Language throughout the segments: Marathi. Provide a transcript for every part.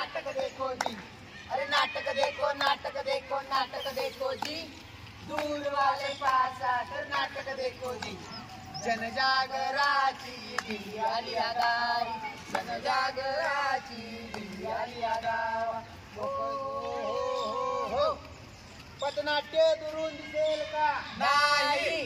नाटक देखो जी, अरे नाटक देखो नाटक देखो नाटक देखो जी, दूर वाले पास आकर नाटक देखो जी। जनजागराची दिल्ली आली आगारी, जनजागराची दिल्ली आली आगावा। हो हो हो, पथनाट्य दुरून दिसेल का नाही।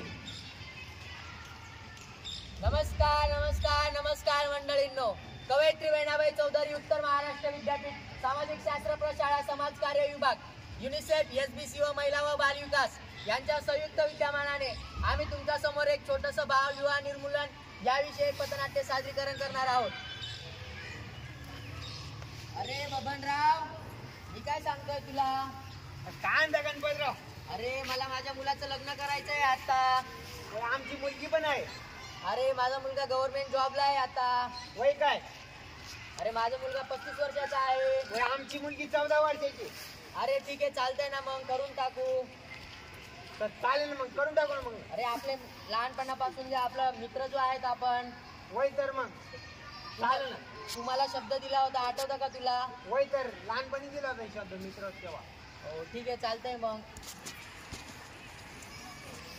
नमस्कार नमस्कार नमस्कार मंडळींनो, कवयित्री वेणाबाई चौधरी उत्तर महाराष्ट्र विद्यापीठ सामाजिक शास्त्र प्रशाळा समाज कार्य विभाग, युनिसेफ, एसबीसी व महिला व बाल विकास यांच्या संयुक्त विद्यमानाने आम्ही तुमच्या समोर एक छोटस बाल विवाह निर्मूलन याविषयी पथनाट्य सादरीकरण करणार आहोत। अरे बबनराव, मी काय सांगतोय तुला? काय गणपतराव? अरे मला माझ्या मुलाचं लग्न करायचंय आता। आमची मुलगी पण आहे। अरे माझा मुलगा गव्हर्नमेंट जॉबला आहे आता। वय काय? अरे माझा मुलगा 35 वर्षाचा आहे। आमची मुलगी 14 वर्षाची। अरे ठीक आहे, चालतंय ना, मग करून टाकू। तर चालेल, मग करून टाकू ना मग। अरे आपले लहानपणापासून जे आपला मित्र जो आहेत आपण, वय तर मग चालेल ना। तुम्हाला शब्द दिला होता, आठवतं का तुला? वय तर लहानपणी दिला होता शब्द मित्र तेव्हा। हो ठीक आहे, चालतंय मग।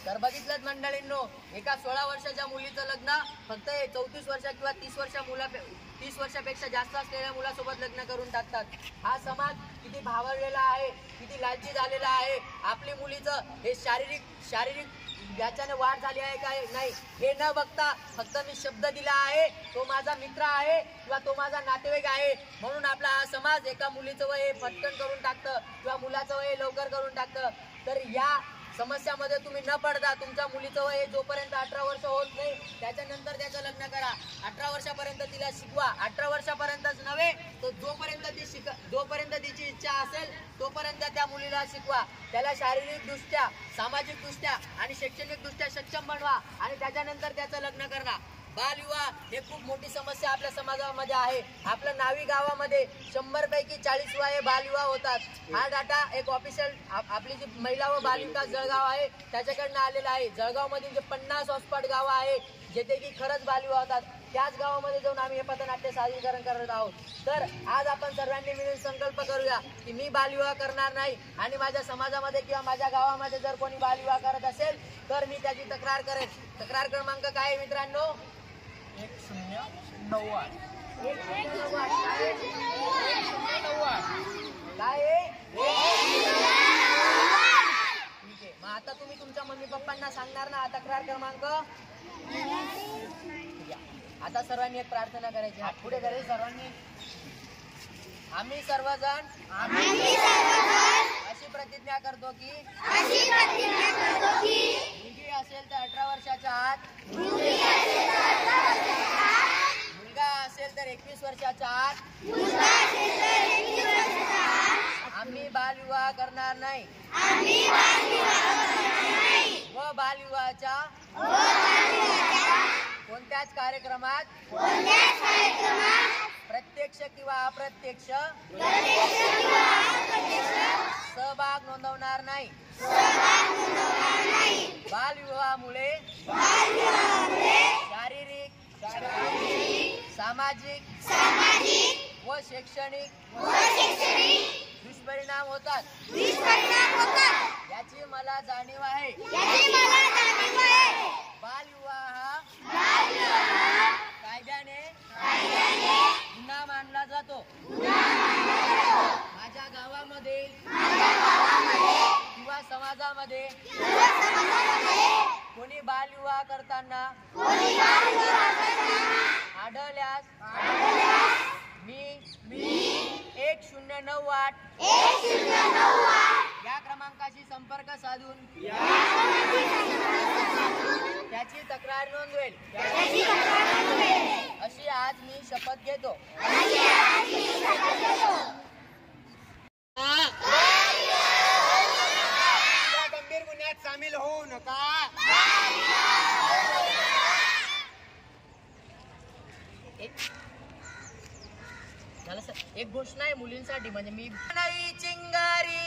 तर बघितलं मंडळींनो, एका 16 वर्षाच्या मुलीचं लग्न फक्त 34 वर्ष किंवा 30 वर्षापेक्षा जास्त असलेल्या मुलासोबत लग्न करून टाकतात। हा समाज किती भावरलेला आहे, किती लालची झालेला आहे। आपली मुलीचं हे शारीरिक याच्याने वाढ झाली आहे काय नाही हे न बघता फक्त मी शब्द दिला आहे, तो माझा मित्र आहे किंवा तो माझा नातेवाईक आहे म्हणून आपला हा समाज एका मुलीचं वय फटकन करून टाकतं किंवा मुलाचं वय लवकर करून टाकतं। तर या समस्यामध्ये तुम्ही न पडता तुमच्या मुलीचं वय जोपर्यंत 18 वर्ष होत नाही त्याच्यानंतर त्याचं लग्न करा। 18 वर्षापर्यंत तिला शिकवा। 18 वर्षापर्यंतच नव्हे तर जोपर्यंत तिची इच्छा असेल तोपर्यंत त्या मुलीला शिकवा। त्याला शारीरिकदृष्ट्या, सामाजिकदृष्ट्या आणि शैक्षणिकदृष्ट्या सक्षम बनवा आणि त्याच्यानंतर त्याचं लग्न करा। बालविवाह हे खूप मोठी समस्या आपल्या समाजामध्ये आहे। आपल्या नावी गावामध्ये 100 पैकी 40 विवाह बालविवाह होतात। हा डाटा एक ऑफिशियल आपली जी महिला व बाल विकास जळगाव आहे त्याच्याकडनं आलेला आहे। जळगाव मधील जे 50 हॉटस्पॉट गाव आहे जेथे की खरंच बालविवाह होतात त्याच गावामध्ये जाऊन आम्ही हे पथनाट्य सादरीकरण करत आहोत। तर आज आपण सर्वांनी मिळून संकल्प करूया की मी बालविवाह करणार नाही आणि माझ्या समाजामध्ये किंवा माझ्या गावामध्ये जर कोणी बालविवाह करत असेल तर मी त्याची तक्रार करेन। तक्रार क्रमांक काय आहे मित्रांनो? 1098। काय आहे? ठीक आहे, मग आता तुम्ही तुमच्या मम्मी पप्पांना सांगणार ना तक्रार क्रमांक? आता सर्वांनी एक प्रार्थना करायची, हात पुढे करायचे सर्वांनी। आम्ही सर्वजण अशी प्रतिज्ञा करतो की मुलगी असेल तर 18 वर्षाच्या आत, मुलगा असेल तर 21 वर्षाच्या आत आम्ही बालविवाह करणार नाही व बालविवाहाच्या कोणत्याच कार्यक्रमात प्रत्यक्ष किंवा अप्रत्यक्ष सहभाग नोंदवणार नाही। बालविवाहामुळे शारीरिक, सामाजिक व शैक्षणिक दुष्परिणाम होतात याची मला जाणीव आहे। बालविवाह कायद्याने गुन्हा मानला जातो। माझ्या गावामध्ये किंवा समाजामध्ये कोणी बालविवाह करताना आढळल्यास मी 1098 या क्रमांकाशी संपर्क साधून त्याची तक्रार नोंदवेल अशी आज मी शपथ घेतो। गंभीर गुन्ह्यात सामील होऊ नका। एक घोषणा आहे मुलींसाठी, म्हणजे मी नाही चिंगारी